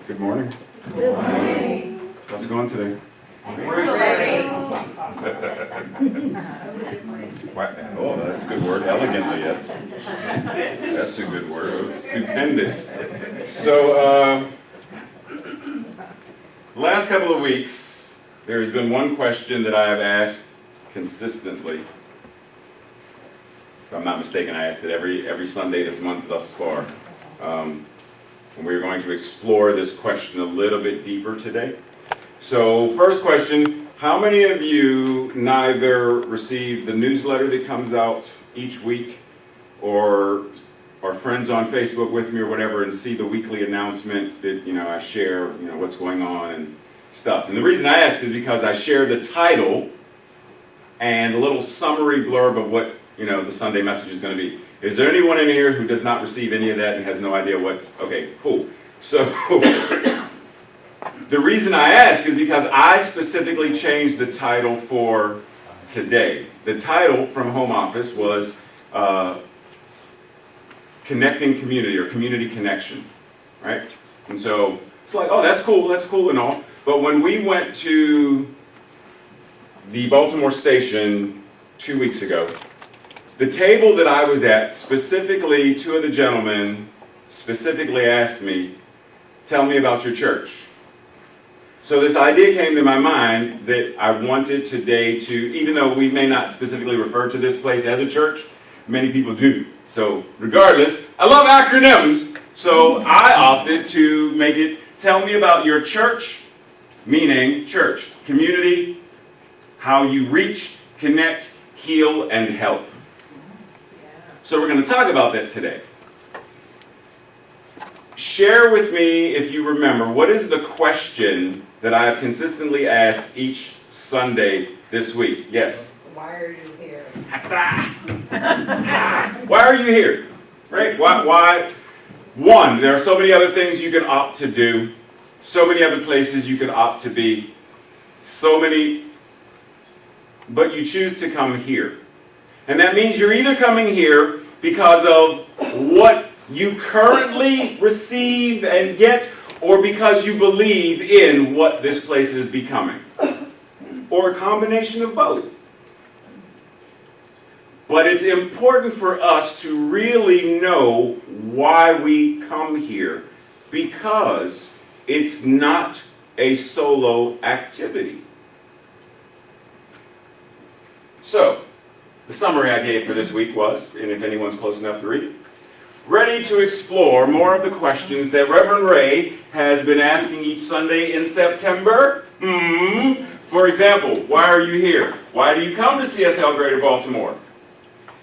Good morning. Good morning. How's it going today? Oh, that's a good word. Elegantly, that's a good word. Stupendous. So, last couple of weeks, there's been one question that I have asked consistently. If I'm not mistaken, I asked it every Sunday this month thus far. And we're going to explore this question a little bit deeper today. So, first question, how many of you neither receive the newsletter that comes out each week or are friends on Facebook with me or whatever and see the weekly announcement that, I share, what's going on and stuff? And the reason I ask is because I share the title and a little summary blurb of what, the Sunday message is going to be. Is there anyone in here who does not receive any of that and has no idea what? Okay, cool. So, the reason I ask is because I specifically changed the title for today. The title from home office was Connecting Community or Community Connection, right? And so it's like, oh, that's cool and all. But when we went to the Baltimore station 2 weeks ago, the table that I was at, specifically, two of the gentlemen specifically asked me, tell me about your church. So this idea came to my mind that I wanted today to, even though we may not specifically refer to this place as a church, many people do. So regardless, I love acronyms, so I opted to make it, tell me about your church, meaning church, community, how you reach, connect, heal, and help. So we're going to talk about that today. Share with me, if you remember, what is the question that I have consistently asked each Sunday this week? Yes? Why are you here? Why are you here? Right? Why? One, there are so many other things you can opt to do, so many other places you can opt to be, but you choose to come here. And that means you're either coming here because of what you currently receive and get, or because you believe in what this place is becoming. Or a combination of both. But it's important for us to really know why we come here, because it's not a solo activity. So, the summary I gave for this week was, and if anyone's close enough to read it, ready to explore more of the questions that Reverend Ray has been asking each Sunday in September. For example, why are you here? Why do you come to CSL Greater Baltimore?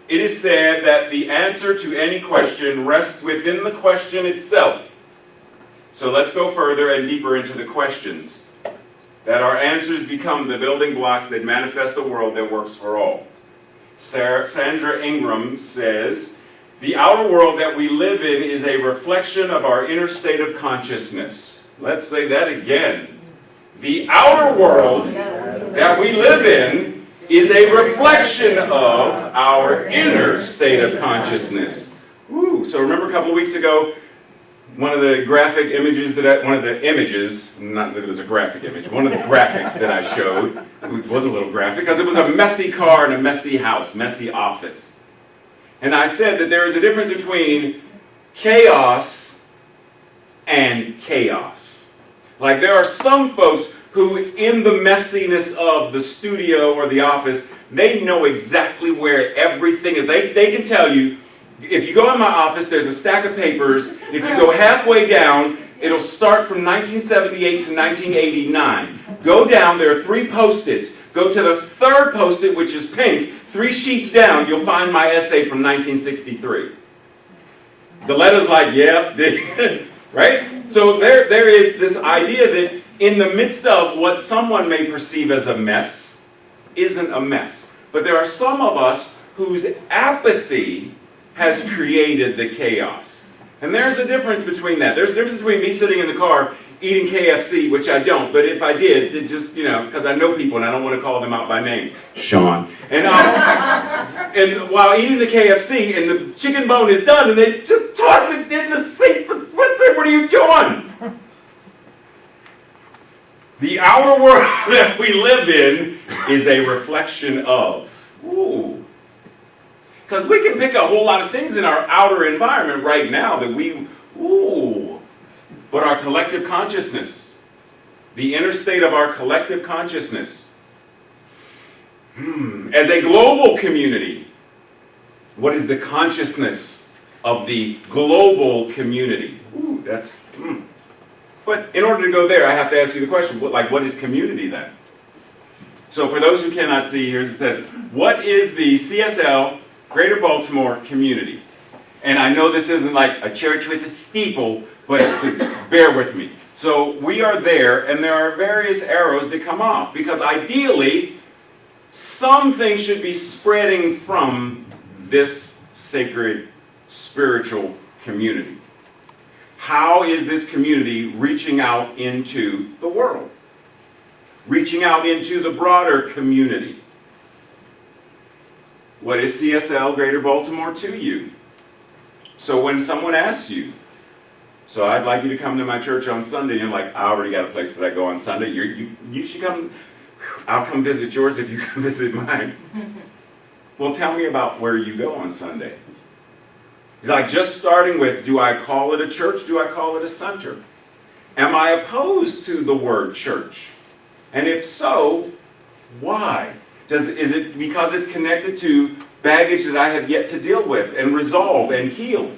It is said that the answer to any question rests within the question itself. So let's go further and deeper into the questions. That our answers become the building blocks that manifest a world that works for all. Sandra Ingerman says, the outer world that we live in is a reflection of our inner state of consciousness. Let's say that again. The outer world that we live in is a reflection of our inner state of consciousness. So remember a couple of weeks ago, one of the graphic images not that it was a graphic image, one of the graphics that I showed, it was a little graphic, because it was a messy car and a messy house, messy office. And I said that there is a difference between chaos and chaos. Like there are some folks who, in the messiness of the studio or the office, they know exactly where everything is. They can tell you, if you go in my office, there's a stack of papers. If you go halfway down, it'll start from 1978 to 1989. Go down, there are 3 Post-its. Go to the third Post-it, which is pink. 3 sheets down, you'll find my essay from 1963. The letter's like, yep, right? So there is this idea that in the midst of what someone may perceive as a mess, isn't a mess. But there are some of us whose apathy has created the chaos. And there's a difference between that. There's a difference between me sitting in the car eating KFC, which I don't, but if I did, it just, because I know people and I don't want to call them out by name. Sean. And while eating the KFC and the chicken bone is done and they just toss it in the sink, what are you doing? The outer world that we live in is a reflection of. Ooh. Because we can pick a whole lot of things in our outer environment right now that but our collective consciousness, the inner state of our collective consciousness, as a global community, what is the consciousness of the global community? But in order to go there, I have to ask you the question, what is community then? So for those who cannot see, here it says, what is the CSL Greater Baltimore community? And I know this isn't like a church with a steeple, but bear with me. So we are there, and there are various arrows that come off, because ideally, something should be spreading from this sacred spiritual community. How is this community reaching out into the world? Reaching out into the broader community? What is CSL Greater Baltimore to you? So when someone asks you, so I'd like you to come to my church on Sunday, and you're like, I already got a place that I go on Sunday. You should come. I'll come visit yours if you come visit mine. Well, tell me about where you go on Sunday. Like just starting with, do I call it a church? Do I call it a center? Am I opposed to the word church? And if so, why? Is it because it's connected to baggage that I have yet to deal with and resolve and heal?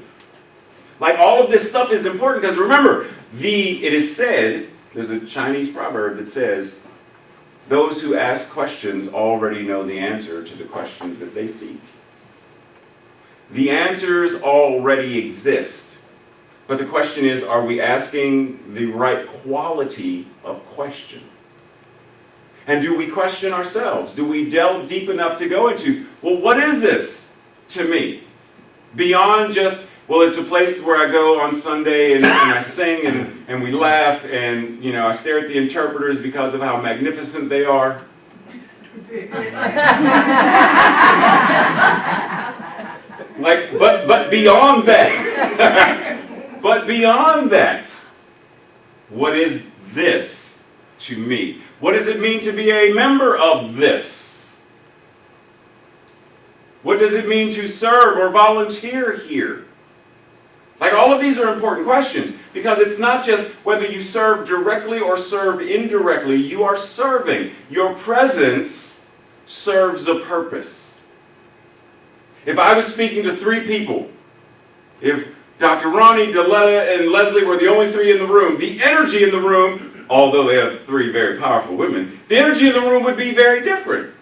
Like all of this stuff is important because remember, it is said, there's a Chinese proverb that says, those who ask questions already know the answer to the questions that they seek. The answers already exist. But the question is, are we asking the right quality of question? And do we question ourselves? Do we delve deep enough to go into, well, what is this to me? Beyond just, well, it's a place where I go on Sunday and I sing and we laugh and, I stare at the interpreters because of how magnificent they are. But beyond that, what is this to me? What does it mean to be a member of this? What does it mean to serve or volunteer here? Like all of these are important questions because it's not just whether you serve directly or serve indirectly. You are serving. Your presence serves a purpose. If I was speaking to 3 people, if Dr. Ronnie, Deletta, and Leslie were the only 3 in the room, the energy in the room, although they have 3 very powerful women, the energy in the room would be very different.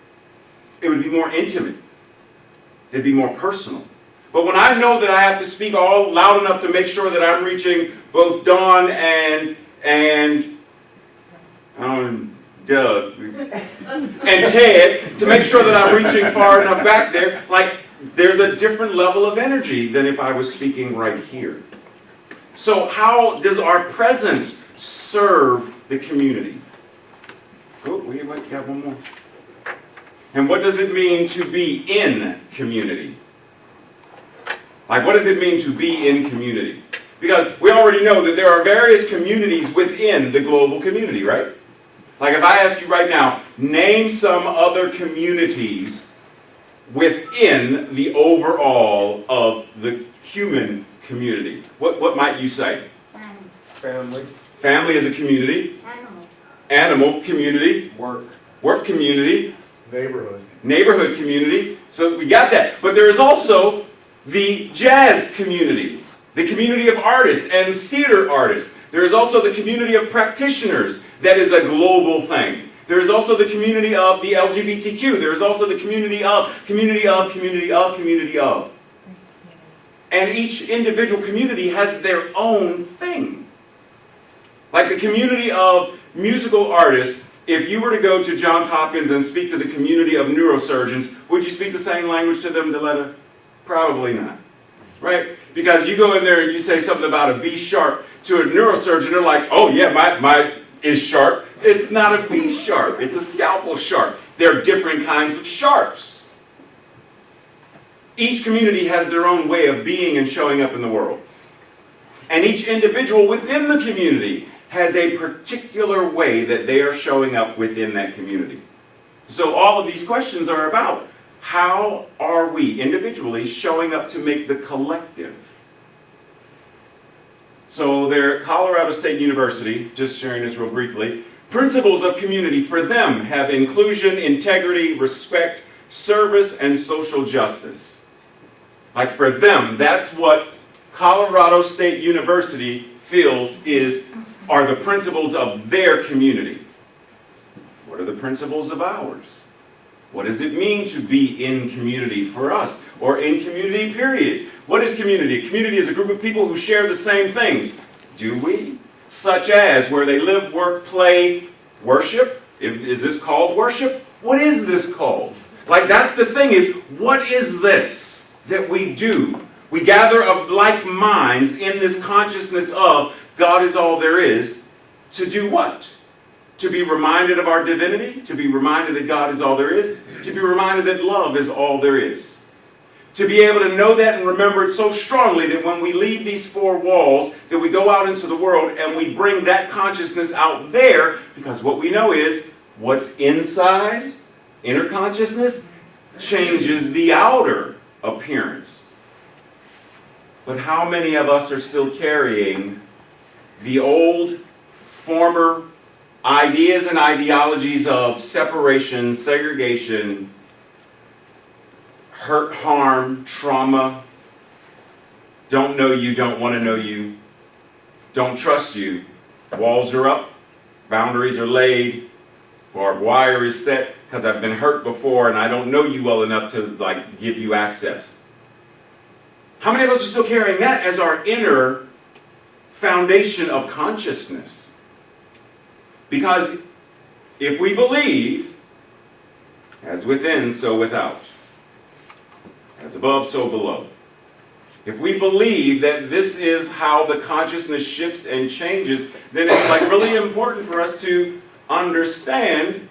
It would be more intimate. It'd be more personal. But when I know that I have to speak all loud enough to make sure that I'm reaching both Dawn and Doug and Ted to make sure that I'm reaching far enough back there, like there's a different level of energy than if I was speaking right here. So how does our presence serve the community? Oh, we got one more. And what does it mean to be in community? Like, what does it mean to be in community? Because we already know that there are various communities within the global community, right? Like, if I ask you right now, name some other communities within the overall of the human community. What might you say? Family. Family is a community. Animal community. Work community. Neighborhood community. So we got that. But there is also the jazz community, the community of artists and theater artists. There is also the community of practitioners. That is a global thing. There is also the community of the LGBTQ. There is also the community of. And each individual community has their own thing. Like the community of musical artists, if you were to go to Johns Hopkins and speak to the community of neurosurgeons, would you speak the same language to them, Deletta? Probably not, right? Because you go in there and you say something about a B sharp to a neurosurgeon, they're like, oh yeah, my is sharp. It's not a B sharp, it's a scalpel sharp. There are different kinds of sharps. Each community has their own way of being and showing up in the world. And each individual within the community has a particular way that they are showing up within that community. So all of these questions are about how are we individually showing up to make the collective. So they're at Colorado State University, just sharing this real briefly. Principles of community for them have inclusion, integrity, respect, service, and social justice. Like for them, that's what Colorado State University feels are the principles of their community. What are the principles of ours? What does it mean to be in community for us? Or in community, period? What is community? Community is a group of people who share the same things. Do we? Such as where they live, work, play, worship. Is this called worship? What is this called? Like that's the thing is, what is this that we do? We gather of like minds in this consciousness of God is all there is. To do what? To be reminded of our divinity, to be reminded that God is all there is, to be reminded that love is all there is. To be able to know that and remember it so strongly that when we leave these four walls, that we go out into the world and we bring that consciousness out there, because what we know is what's inside, inner consciousness, changes the outer appearance. But how many of us are still carrying the old, former ideas and ideologies of separation, segregation, hurt, harm, trauma, don't know you, don't want to know you, don't trust you, walls are up, boundaries are laid, barbed wire is set because I've been hurt before and I don't know you well enough to give you access. How many of us are still carrying that as our inner foundation of consciousness? Because if we believe, as within, so without. As above, so below. If we believe that this is how the consciousness shifts and changes, then it's really important for us to understand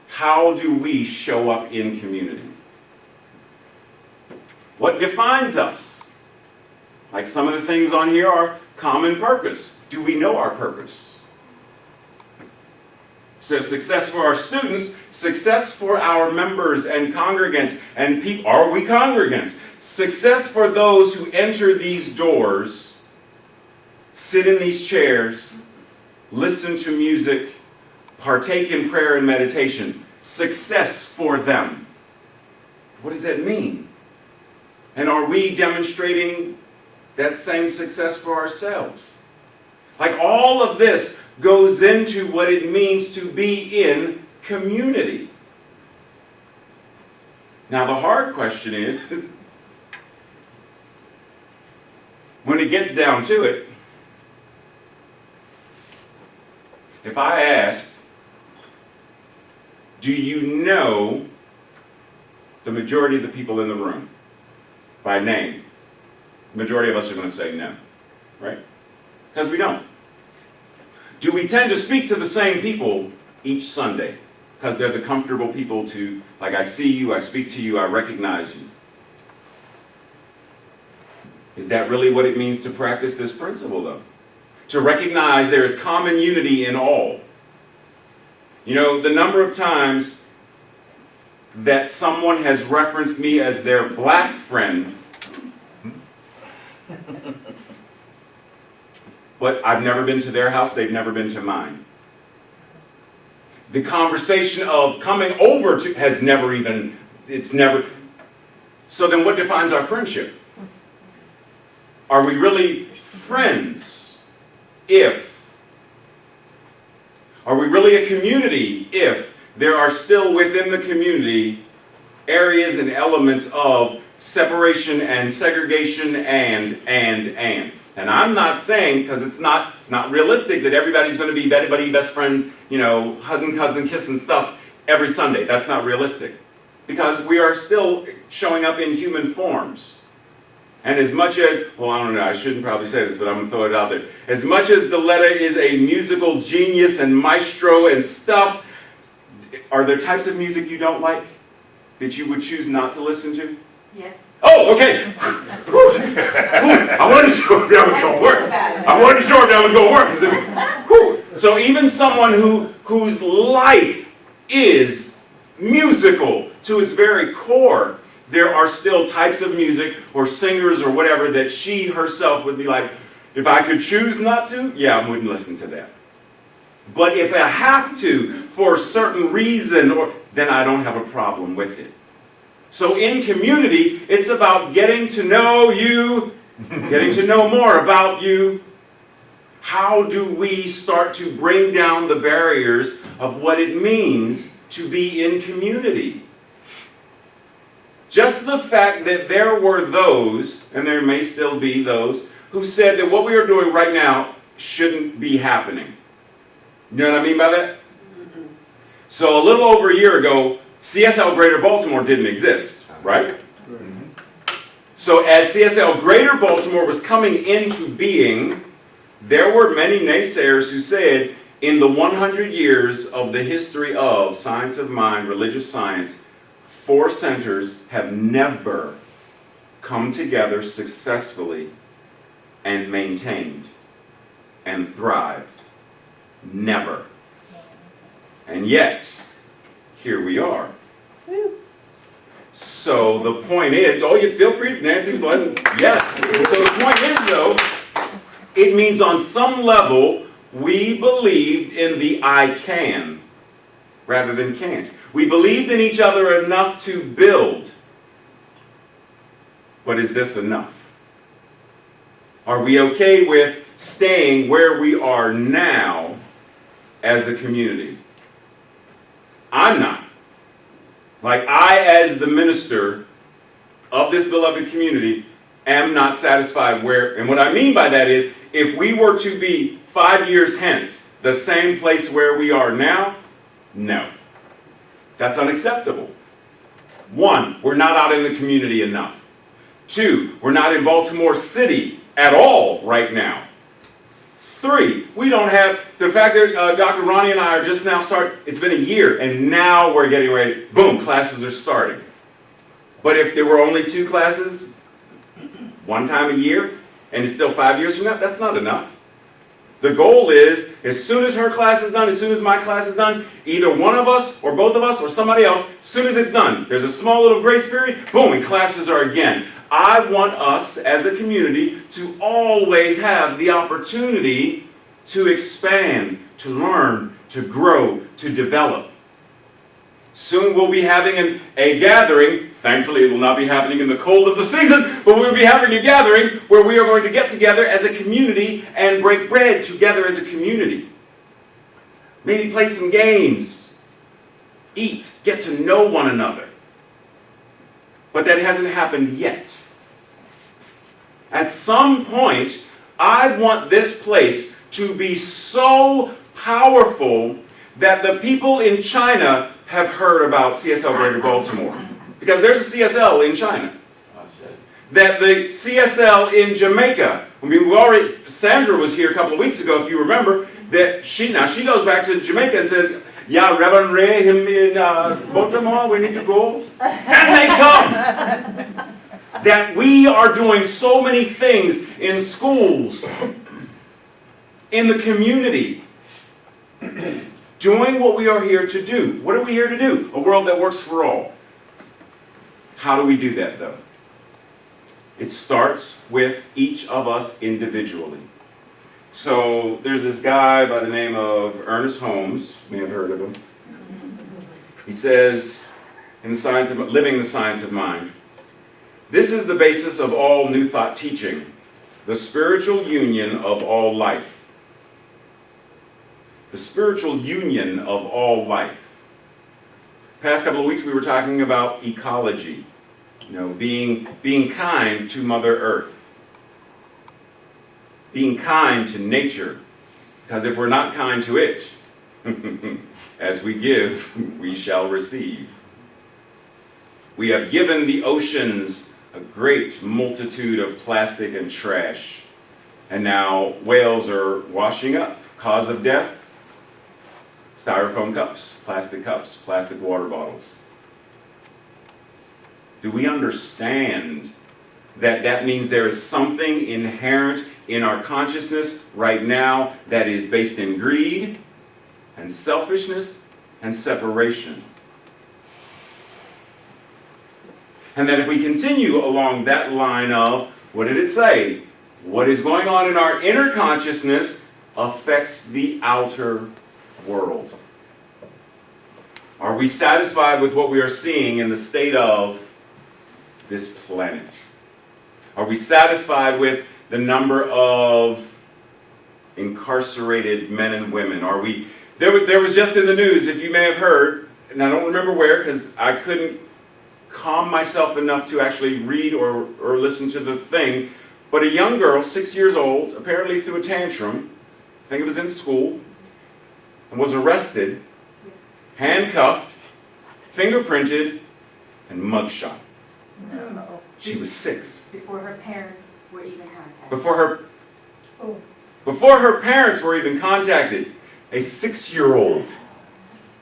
how do we show up in community. What defines us? Like some of the things on here are common purpose. Do we know our purpose? So success for our students, success for our members and congregants and people. Are we congregants? Success for those who enter these doors, sit in these chairs, listen to music, partake in prayer and meditation. Success for them. What does that mean? And are we demonstrating that same success for ourselves? Like all of this goes into what it means to be in community. Now the hard question is, when it gets down to it, if I asked, do you know the majority of the people in the room by name? The majority of us are going to say no, right? Because we don't. Do we tend to speak to the same people each Sunday? Because they're the comfortable people to, I see you, I speak to you, I recognize you. Is that really what it means to practice this principle, though? To recognize there is common unity in all. You know, the number of times that someone has referenced me as their black friend, but I've never been to their house, they've never been to mine. The conversation of coming over to has never even, it's never. So then what defines our friendship? Are we really friends if? Are we really a community if there are still within the community areas and elements of separation and segregation and? And I'm not saying, because it's not realistic that everybody's going to be buddy, best friend, hugging, cousin, kissing stuff every Sunday. That's not realistic. Because we are still showing up in human forms. And as much as, I don't know, I shouldn't probably say this, but I'm going to throw it out there. As much as Diletta is a musical genius and maestro and stuff, are there types of music you don't like that you would choose not to listen to? Yes. Oh, okay. I wasn't sure if that was going to work. I wasn't sure if that was going to work. So even someone whose life is musical to its very core, there are still types of music or singers or whatever that she herself would be like, if I could choose not to, yeah, I wouldn't listen to that. But if I have to, for a certain reason, then I don't have a problem with it. So in community, it's about getting to know you, getting to know more about you. How do we start to bring down the barriers of what it means to be in community? Just the fact that there were those, and there may still be those, who said that what we are doing right now shouldn't be happening. You know what I mean by that? So a little over a year ago, CSL Greater Baltimore didn't exist, right? So as CSL Greater Baltimore was coming into being, there were many naysayers who said, in the 100 years of the history of science of mind, religious science, 4 centers have never come together successfully and maintained and thrived. Never. And yet, here we are. So the point is, you feel free, Nancy, button, yes. So the point is, though, it means on some level, we believed in the I can rather than can't. We believed in each other enough to build. But is this enough? Are we okay with staying where we are now as a community? I'm not. Like, I, as the minister of this beloved community, am not satisfied where, and what I mean by that is, if we were to be 5 years hence, the same place where we are now, no. That's unacceptable. 1, we're not out in the community enough. 2, we're not in Baltimore City at all right now. 3, we don't have, the fact that Dr. Ronnie and I are just now it's been a year, and now we're getting ready, boom, classes are starting. But if there were only 2 classes, 1 time a year, and it's still 5 years from now, that's not enough. The goal is, as soon as her class is done, as soon as my class is done, either one of us, or both of us, or somebody else, as soon as it's done, there's a small little grace period, boom, and classes are again. I want us, as a community, to always have the opportunity to expand, to learn, to grow, to develop. Soon we'll be having a gathering. Thankfully, it will not be happening in the cold of the season, but we'll be having a gathering where we are going to get together as a community and break bread together as a community. Maybe play some games, eat, get to know one another. But that hasn't happened yet. At some point, I want this place to be so powerful that the people in China have heard about CSL Greater Baltimore. Because there's a CSL in China. That the CSL in Jamaica, I mean, Sandra was here a couple of weeks ago, if you remember, that she goes back to Jamaica and says, yeah, Reverend Ray, him in Baltimore, we need to go. And they come. That we are doing so many things in schools, in the community, doing what we are here to do. What are we here to do? A world that works for all. How do we do that, though? It starts with each of us individually. So there's this guy by the name of Ernest Holmes. You may have heard of him. He says, in the science of living the science of mind, this is the basis of all New Thought teaching, the spiritual union of all life. The spiritual union of all life. Past couple of weeks we were talking about ecology, being kind to Mother Earth, being kind to nature, because if we're not kind to it, as we give, we shall receive. We have given the oceans a great multitude of plastic and trash, and now whales are washing up. Cause of death? Styrofoam cups, plastic water bottles. Do we understand that that means there is something inherent in our consciousness right now that is based in greed and selfishness and separation. And that if we continue along that line of, what did it say? What is going on in our inner consciousness affects the outer world. Are we satisfied with what we are seeing in the state of this planet? Are we satisfied with the number of incarcerated men and women? Are we? There was just in the news, if you may have heard, and I don't remember where because I couldn't calm myself enough to actually read or listen to the thing, but a young girl, 6 years old, apparently threw a tantrum, I think it was in school, and was arrested, handcuffed, fingerprinted, and mugshot. No. She was 6. Before her parents were even contacted. Before her parents were even contacted, a 6-year-old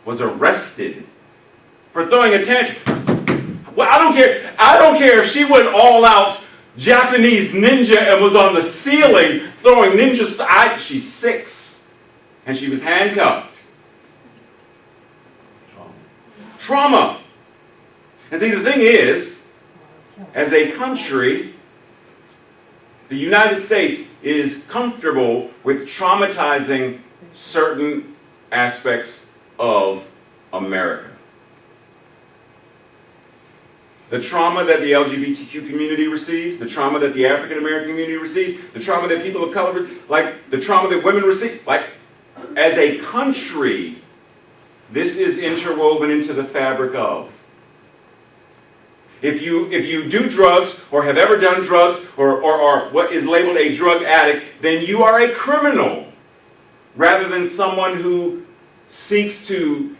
was arrested for throwing a tantrum. Well, I don't care if she went all out Japanese ninja and was on the ceiling throwing ninja style. She's 6, and she was handcuffed. Trauma. And see, the thing is, as a country, the United States is comfortable with traumatizing certain aspects of America. The trauma that the LGBTQ community receives, the trauma that the African American community receives, the trauma that people of color, like the trauma that women receive, like as a country, this is interwoven into the fabric of. If you do drugs or have ever done drugs or what is labeled a drug addict, then you are a criminal rather than someone who seeks to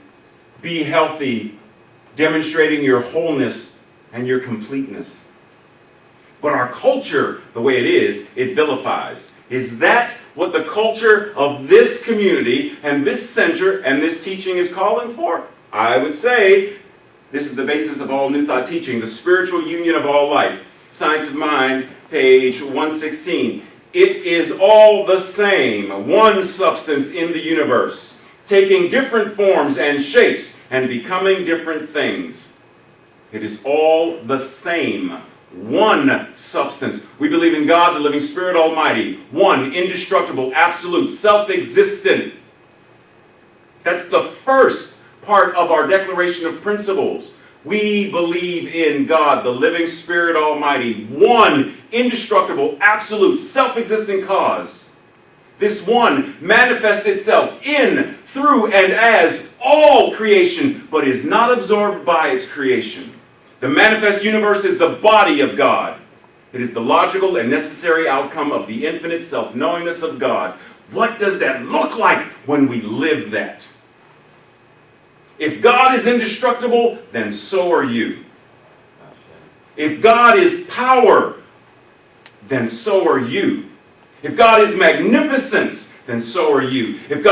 be healthy, demonstrating your wholeness and your completeness. But our culture, the way it is, it vilifies. Is that what the culture of this community and this center and this teaching is calling for? I would say this is the basis of all New Thought teaching, the spiritual union of all life. Science of Mind, page 116. It is all the same, one substance in the universe, taking different forms and shapes and becoming different things. It is all the same, one substance. We believe in God, the living Spirit Almighty, one, indestructible, absolute, self-existent. That's the first part of our declaration of principles. We believe in God, the living Spirit Almighty, one, indestructible, absolute, self-existent cause. This one manifests itself in, through, and as all creation, but is not absorbed by its creation. The manifest universe is the body of God. It is the logical and necessary outcome of the infinite self-knowingness of God. What does that look like when we live that? If God is indestructible, then so are you. If God is power, then so are you. If God is magnificence, then so are you. If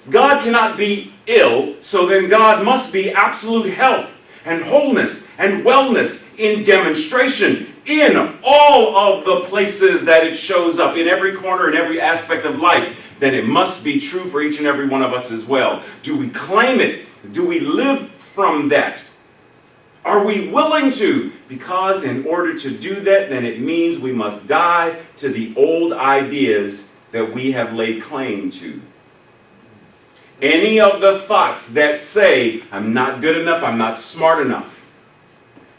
God cannot be ill, so then God must be absolute health and wholeness and wellness in demonstration in all of the places that it shows up, in every corner, in every aspect of life. Then it must be true for each and every one of us as well. Do we claim it? Do we live from that? Are we willing to? Because in order to do that, then it means we must die to the old ideas that we have laid claim to. Any of the thoughts that say, I'm not good enough, I'm not smart enough,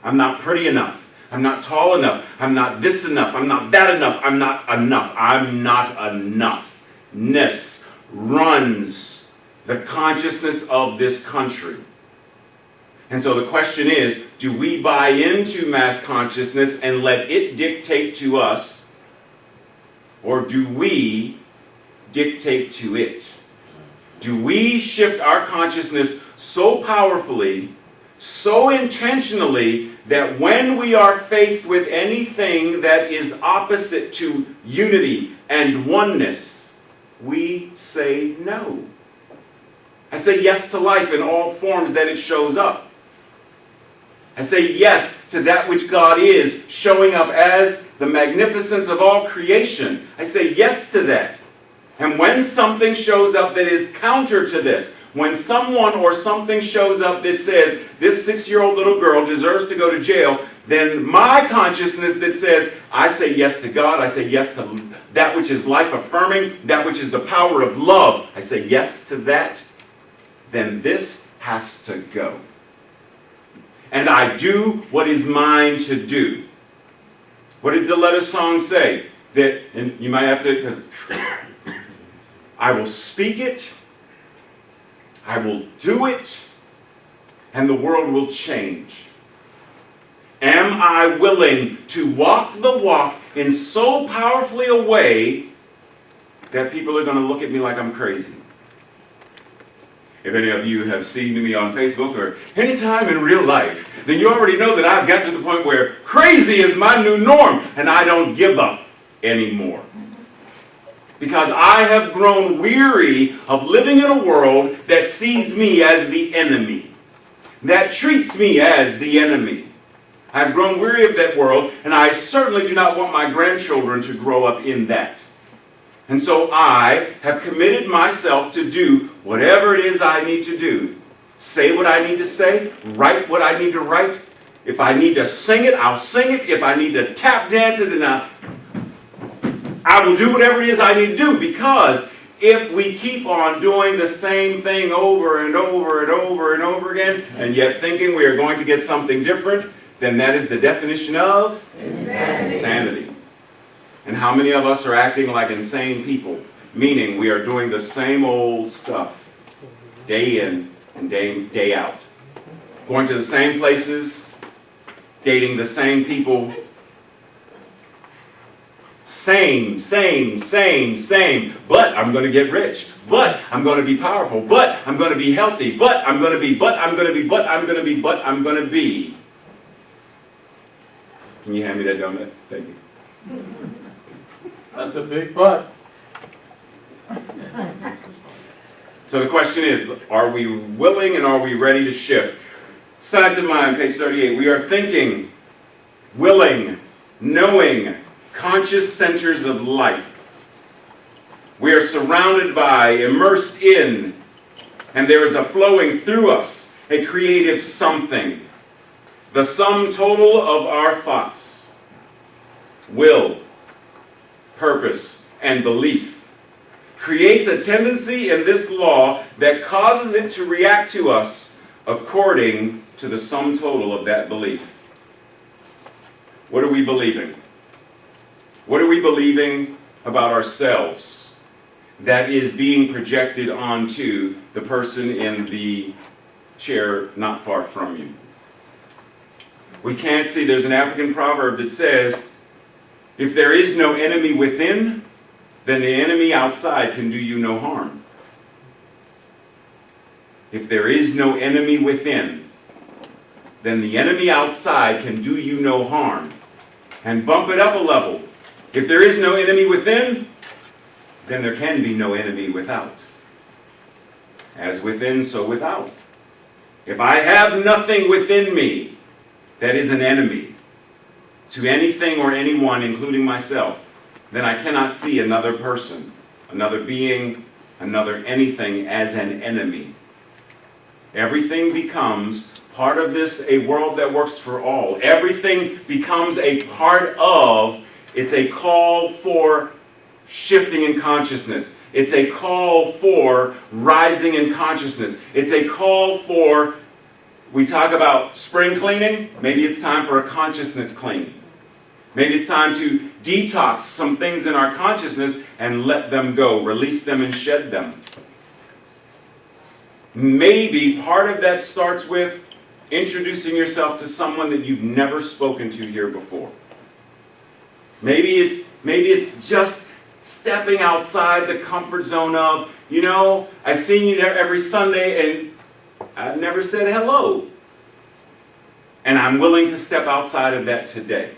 I'm not pretty enough, I'm not tall enough, I'm not this enough, I'm not that enough, I'm not enough, I'm not enough. Ness runs the consciousness of this country. And so the question is, do we buy into mass consciousness and let it dictate to us, or do we dictate to it? Do we shift our consciousness so powerfully, so intentionally, that when we are faced with anything that is opposite to unity and oneness, we say no? I say yes to life in all forms that it shows up. I say yes to that which God is, showing up as the magnificence of all creation. I say yes to that. And when something shows up that is counter to this, when someone or something shows up that says, this 6-year-old little girl deserves to go to jail, then my consciousness that says, I say yes to God, I say yes to that which is life-affirming, that which is the power of love, I say yes to that, then this has to go. And I do what is mine to do. What did the letter song say? That, and you might have to, because I will speak it, I will do it, and the world will change. Am I willing to walk the walk in so powerfully a way that people are going to look at me like I'm crazy? If any of you have seen me on Facebook or any time in real life, then you already know that I've got to the point where crazy is my new norm, and I don't give up anymore. Because I have grown weary of living in a world that sees me as the enemy, that treats me as the enemy. I've grown weary of that world, and I certainly do not want my grandchildren to grow up in that. And so I have committed myself to do whatever it is I need to do. Say what I need to say, write what I need to write. If I need to sing it, I'll sing it. If I need to tap dance it, then I will do whatever it is I need to do, because if we keep on doing the same thing over and over and over and over again, and yet thinking we are going to get something different, then that is the definition of insanity. And how many of us are acting like insane people? Meaning we are doing the same old stuff, day in and day out. Going to the same places, dating the same people. Same. But I'm going to get rich. But I'm going to be powerful. But I'm going to be healthy. But I'm going to be. Can you hand me that donut? Thank you. That's a big but. So the question is, are we willing and are we ready to shift? Science of Mind, page 38. We are thinking, willing, knowing, conscious centers of life. We are surrounded by, immersed in, and there is a flowing through us, a creative something. The sum total of our thoughts, will, purpose, and belief creates a tendency in this law that causes it to react to us according to the sum total of that belief. What are we believing? What are we believing about ourselves that is being projected onto the person in the chair not far from you? We can't see. There's an African proverb that says, if there is no enemy within, then the enemy outside can do you no harm. If there is no enemy within, then the enemy outside can do you no harm. And bump it up a level. If there is no enemy within, then there can be no enemy without. As within, so without. If I have nothing within me that is an enemy to anything or anyone, including myself, then I cannot see another person, another being, another anything as an enemy. Everything becomes part of this, a world that works for all. Everything becomes a part of, it's a call for shifting in consciousness. It's a call for rising in consciousness. It's a call for, we talk about spring cleaning, maybe it's time for a consciousness clean. Maybe it's time to detox some things in our consciousness and let them go, release them and shed them. Maybe part of that starts with introducing yourself to someone that you've never spoken to here before. Maybe it's just stepping outside the comfort zone of, I've seen you there every Sunday and I've never said hello. And I'm willing to step outside of that today.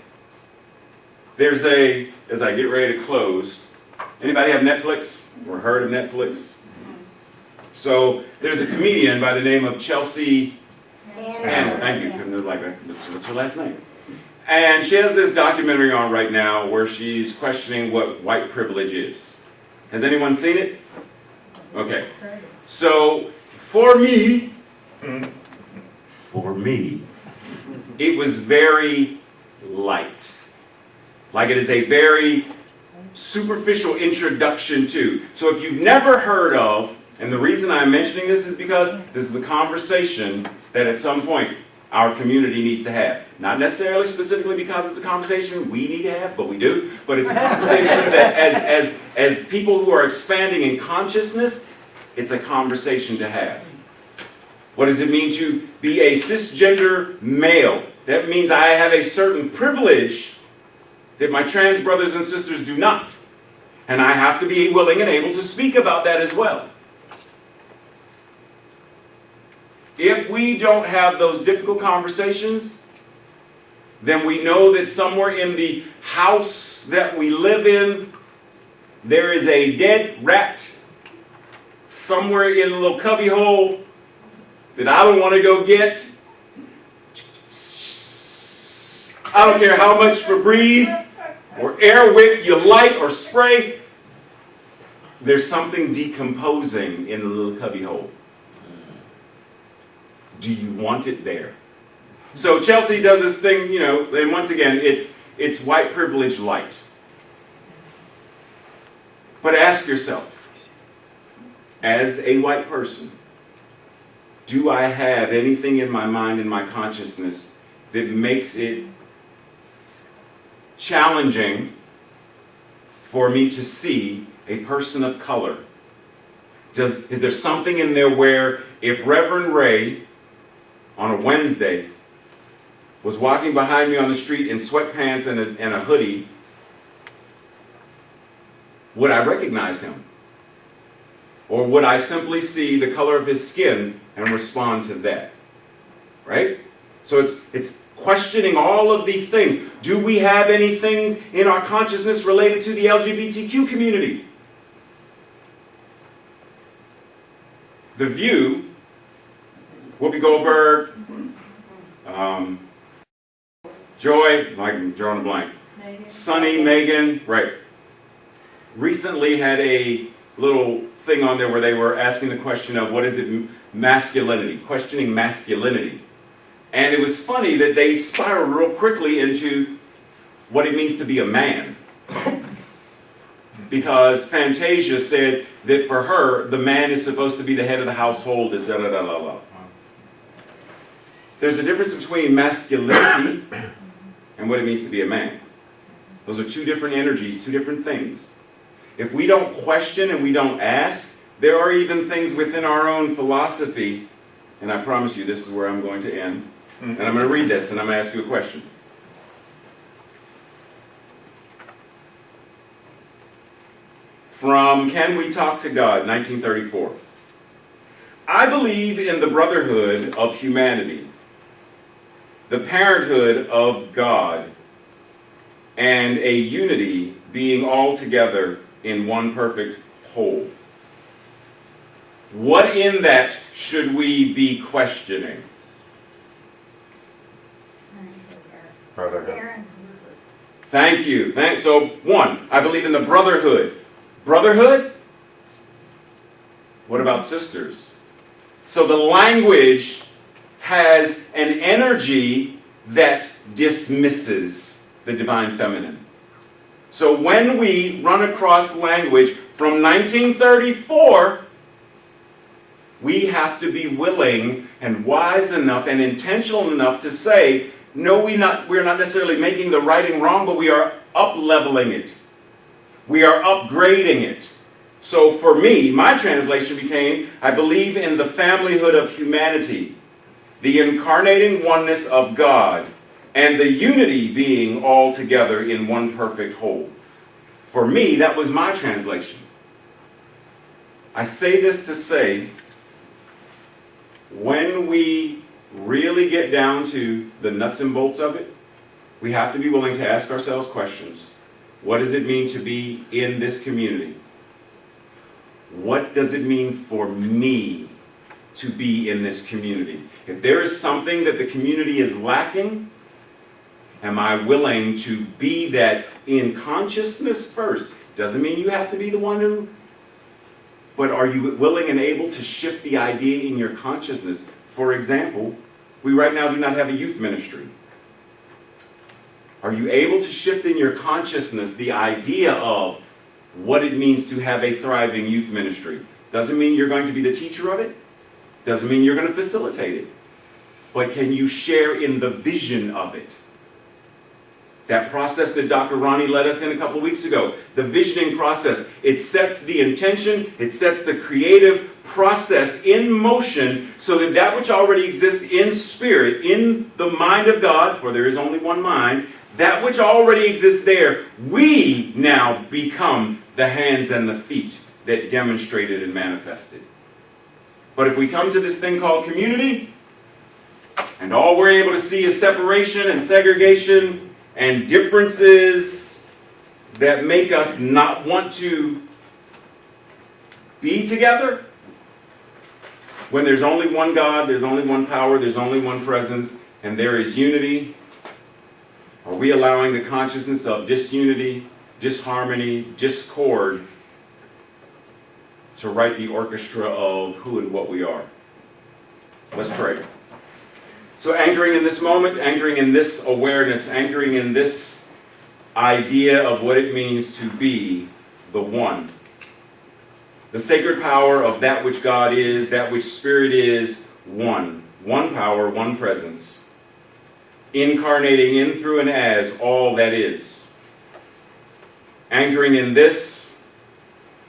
There's as I get ready to close, anybody have Netflix or heard of Netflix? So there's a comedian by the name of Anna, thank you. Couldn't have like that. What's her last name? And she has this documentary on right now where she's questioning what white privilege is. Has anyone seen it? Okay. So for me, it was very light. Like it is a very superficial introduction to. So if you've never heard of, and the reason I'm mentioning this is because this is a conversation that at some point our community needs to have. Not necessarily specifically because it's a conversation we need to have, but we do. But it's a conversation that as people who are expanding in consciousness, it's a conversation to have. What does it mean to be a cisgender male? That means I have a certain privilege that my trans brothers and sisters do not. And I have to be willing and able to speak about that as well. If we don't have those difficult conversations, then we know that somewhere in the house that we live in, there is a dead rat somewhere in a little cubby hole that I don't want to go get. I don't care how much Febreze or Air Wick you light or spray, there's something decomposing in the little cubby hole. Do you want it there? So Chelsea does this thing, you know, and once again, it's white privilege light. But ask yourself, as a white person, do I have anything in my mind and my consciousness that makes it challenging for me to see a person of color? Is there something in there where if Reverend Ray on a Wednesday was walking behind me on the street in sweatpants and a hoodie, would I recognize him? Or would I simply see the color of his skin and respond to that? Right? So it's questioning all of these things. Do we have anything in our consciousness related to the LGBTQ community? The View, Whoopi Goldberg, Joy, like drawing a blank, Sunny, Megan, right, recently had a little thing on there where they were asking the question of what is it, masculinity, questioning masculinity. And it was funny that they spiraled real quickly into what it means to be a man. Because Fantasia said that for her, the man is supposed to be the head of the household, da-da-da-da-da. There's a difference between masculinity and what it means to be a man. Those are two different energies, two different things. If we don't question and we don't ask, there are even things within our own philosophy, and I promise you this is where I'm going to end, and I'm going to read this and I'm going to ask you a question. From Can We Talk to God, 1934. I believe in the brotherhood of humanity, the parenthood of God, and a unity being all together in one perfect whole. What in that should we be questioning? Brotherhood. Thank you. So, one, I believe in the brotherhood. Brotherhood? What about sisters? So the language has an energy that dismisses the divine feminine. So when we run across language from 1934, we have to be willing and wise enough and intentional enough to say, no, we're not necessarily making the writing wrong, but we are up-leveling it. We are upgrading it. So for me, my translation became, I believe in the familyhood of humanity, the incarnating oneness of God, and the unity being all together in one perfect whole. For me, that was my translation. I say this to say, when we really get down to the nuts and bolts of it, we have to be willing to ask ourselves questions. What does it mean to be in this community? What does it mean for me to be in this community? If there is something that the community is lacking, am I willing to be that in consciousness first? Doesn't mean you have to be the one who, but are you willing and able to shift the idea in your consciousness? For example, we right now do not have a youth ministry. Are you able to shift in your consciousness the idea of what it means to have a thriving youth ministry? Doesn't mean you're going to be the teacher of it. Doesn't mean you're going to facilitate it. But can you share in the vision of it? That process that Dr. Ronnie led us in a couple weeks ago, the visioning process, it sets the intention, it sets the creative process in motion so that that which already exists in spirit, in the mind of God, for there is only one mind, that which already exists there, we now become the hands and the feet that demonstrated and manifested. But if we come to this thing called community, and all we're able to see is separation and segregation and differences that make us not want to be together, when there's only one God, there's only one power, there's only one presence, and there is unity, are we allowing the consciousness of disunity, disharmony, discord to write the orchestra of who and what we are? Let's pray. So anchoring in this moment, anchoring in this awareness, anchoring in this idea of what it means to be the one. The sacred power of that which God is, that which Spirit is, one. One power, one presence. Incarnating in, through, and as all that is. Anchoring in this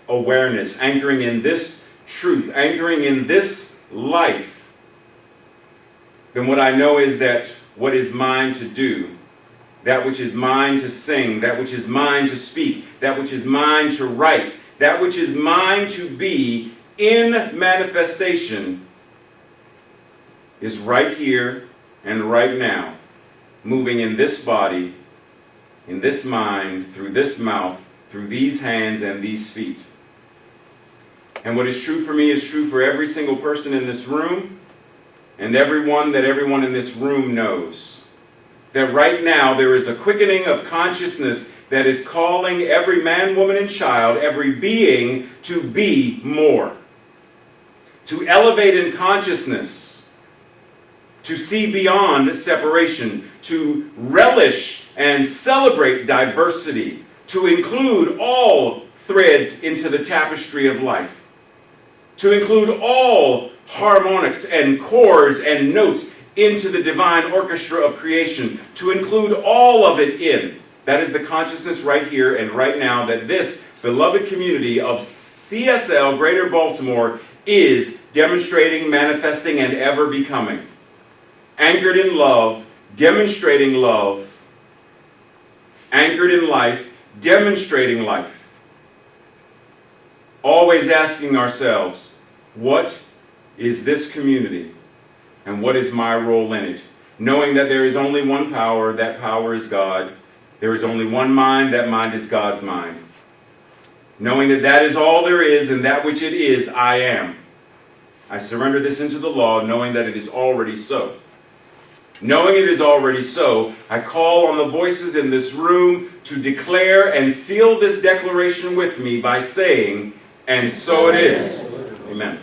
awareness, anchoring in this truth, anchoring in this life, then what I know is that what is mine to do, that which is mine to sing, that which is mine to speak, that which is mine to write, that which is mine to be in manifestation is right here and right now, moving in this body, in this mind, through this mouth, through these hands and these feet. And what is true for me is true for every single person in this room, and everyone in this room knows. That right now there is a quickening of consciousness that is calling every man, woman, and child, every being, to be more. To elevate in consciousness. To see beyond separation. To relish and celebrate diversity. To include all threads into the tapestry of life. To include all harmonics and chords and notes into the divine orchestra of creation, to include all of it in. That is the consciousness right here and right now that this beloved community of CSL Greater Baltimore is demonstrating, manifesting, and ever becoming. Anchored in love, demonstrating love, anchored in life, demonstrating life. Always asking ourselves, what is this community, and what is my role in it? Knowing that there is only one power, that power is God. There is only one mind, that mind is God's mind. Knowing that that is all there is, and that which it is, I am. I surrender this into the law, knowing that it is already so. Knowing it is already so, I call on the voices in this room to declare and seal this declaration with me by saying, and so it is. Amen.